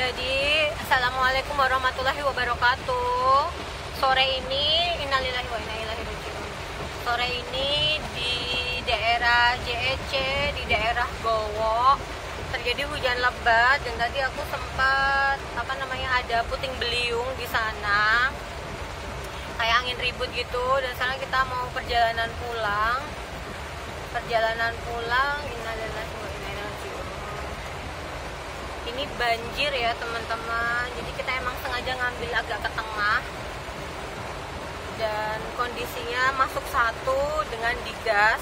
Jadi, assalamualaikum warahmatullahi wabarakatuh. Sore ini, innalillahi wa inna ilaihi raji'un. Sore ini di daerah JEC, di daerah Gowo, terjadi hujan lebat dan tadi aku sempat ada puting beliung di sana. Kayak angin ribut gitu, dan sekarang kita mau perjalanan pulang. Innalillahi wa inna ilaihi raji'un. Ini banjir ya teman-teman, jadi kita emang sengaja ngambil agak ke tengah dan kondisinya masuk satu dengan digas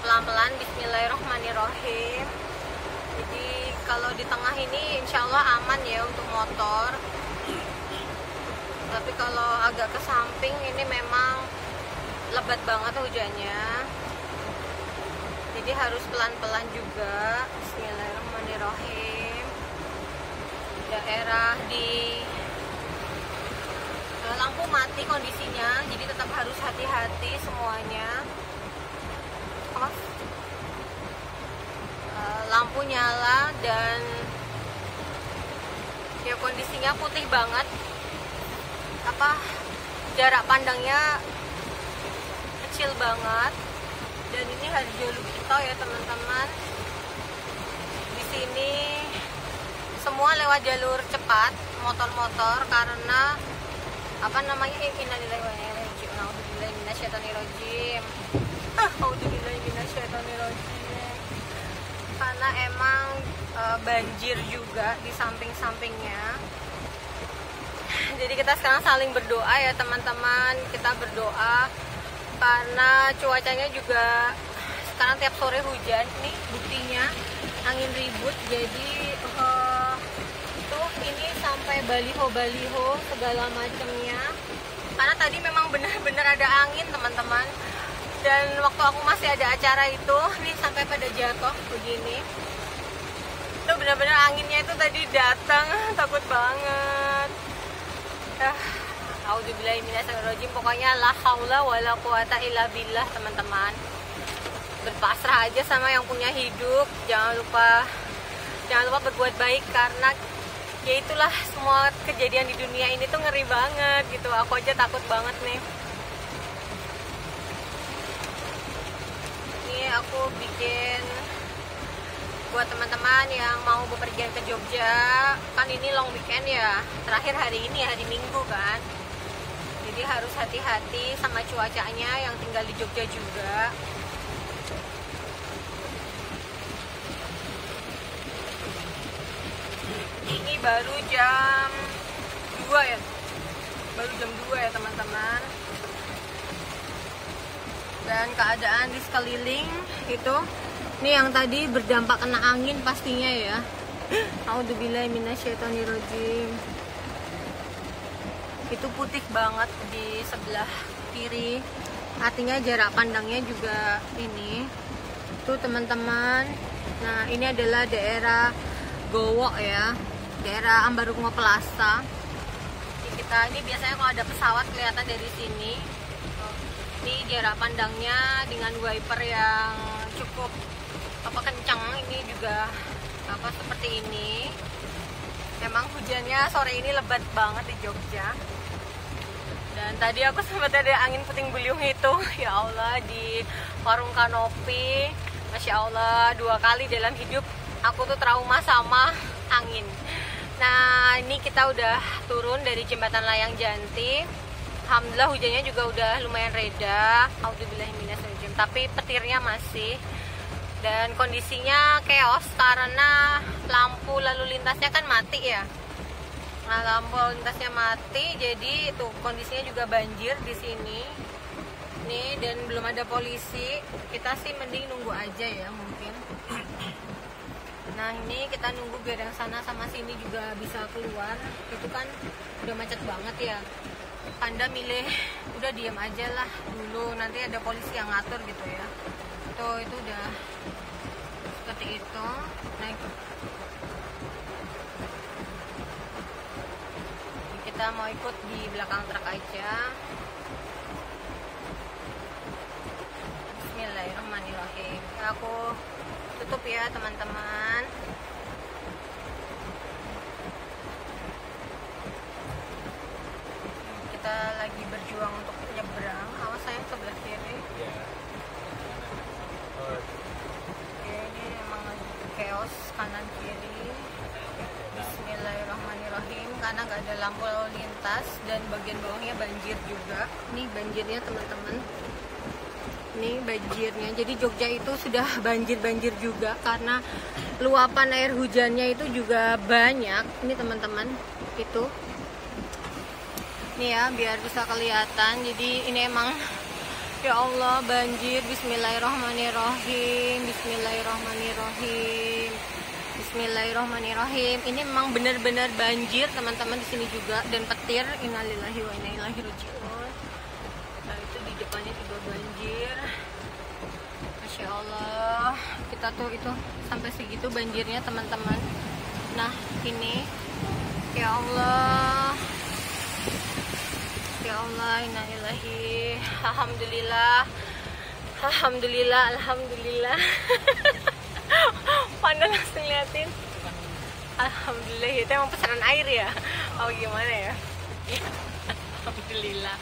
pelan-pelan. Bismillahirrahmanirrahim. Jadi kalau di tengah ini insya Allah aman ya untuk motor, tapi kalau agak ke samping ini memang lebat banget hujannya, jadi harus pelan-pelan juga. Bismillahirrahmanirrahim. Daerah di lampu mati kondisinya, jadi tetap harus hati-hati semuanya. Lampu nyala dan ya kondisinya putih banget, jarak pandangnya kecil banget. Dan ini Harjolukito ya teman-teman. Di sini semua lewat jalur cepat motor-motor karena innalillahi wa inna ilaihi raji'un. A'udzubillahi minasyaitonirrajim. A'udzubillahi minasyaitonirrajim. Karena emang banjir juga di samping-sampingnya. Jadi kita sekarang saling berdoa ya teman-teman. Kita berdoa karena cuacanya juga sekarang tiap sore hujan. Nih buktinya angin ribut. Jadi ini sampai baliho-baliho segala macamnya. Karena tadi memang benar-benar ada angin teman-teman. Dan waktu aku masih ada acara itu, nih sampai pada jatuh begini. Itu benar-benar anginnya itu tadi datang, takut banget. A'udzubillahi minasyaitonirrajim. Pokoknya la haula wala quwata illa billah teman-teman. Berpasrah aja sama yang punya hidup. Jangan lupa berbuat baik, karena ya itulah, semua kejadian di dunia ini tuh ngeri banget gitu. Aku aja takut banget nih. Ini aku bikin buat teman-teman yang mau bepergian ke Jogja. Kan ini long weekend ya, terakhir hari ini hari Minggu kan. Jadi harus hati-hati sama cuacanya yang tinggal di Jogja juga. Ini baru jam 2 ya. Baru jam 2 ya teman-teman. Dan keadaan di sekeliling itu, ini yang tadi berdampak kena angin pastinya ya. A'udzubillahi minasyaitonirrajim. Itu putih banget di sebelah kiri, artinya jarak pandangnya juga ini tuh teman-teman. Nah ini adalah daerah Gowo ya, daerah Ambarukmo Plaza. Ini biasanya kalau ada pesawat kelihatan dari sini. Ini jarak pandangnya dengan wiper yang cukup kencang. Ini juga seperti ini. Emang hujannya sore ini lebat banget di Jogja. Dan tadi aku sempat ada angin puting beliung itu, ya Allah, di warung Kanopi. Masya Allah, 2 kali dalam hidup aku tuh trauma sama angin. Nah ini kita udah turun dari jembatan Layang Janti. Alhamdulillah hujannya juga udah lumayan reda. A'udzubillahi minasyaitonirrajim. Tapi petirnya masih. Dan kondisinya chaos karena lampu lalu lintasnya kan mati ya. Nah lampu lalu lintasnya mati, jadi tuh kondisinya juga banjir di sini. Nih, dan belum ada polisi. Kita sih mending nunggu aja ya mungkin. Nah ini kita nunggu biar yang sana sama sini juga bisa keluar. Itu kan udah macet banget ya. Anda milih udah diam aja lah dulu, nanti ada polisi yang ngatur gitu ya. Tuh itu udah seperti itu. Nah kita mau ikut di belakang truk aja. Bismillahirrahmanirrahim. Aku tutup ya teman-teman. berjuang untuk nyebrang. Awas saya sebelah kiri. Oke, ini emang chaos kanan kiri. Bismillahirrahmanirrahim, karena nggak ada lampu lalu lintas dan bagian bawahnya banjir juga. Ini banjirnya teman-teman. Ini banjirnya. Jadi Jogja itu sudah banjir-banjir juga karena luapan air hujannya itu juga banyak. Ini teman-teman, itu. Ini ya, biar bisa kelihatan. Jadi ini emang ya Allah banjir. Bismillahirrahmanirrahim. Bismillahirrahmanirrahim. Bismillahirrahmanirrahim. Ini memang benar-benar banjir teman-teman di sini juga, dan petir. Innalillahi wa inna ilaihi raji'un. Nah, itu di depannya juga banjir. Masya Allah. Kita tuh itu sampai segitu banjirnya teman-teman. Nah, ini ya Allah. Ya Allah, innalillahi. Alhamdulillah. Alhamdulillah, alhamdulillah. Pandang langsung liatin. Alhamdulillah, itu emang pesanan air ya? Oh gimana ya? Alhamdulillah.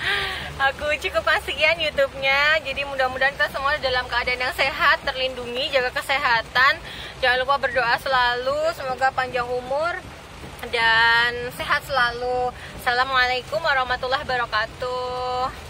Aku cukupkan sekian YouTube-nya. Jadi mudah-mudahan kita semua dalam keadaan yang sehat, terlindungi, jaga kesehatan. Jangan lupa berdoa selalu, semoga panjang umur dan sehat selalu. Assalamualaikum warahmatullahi wabarakatuh.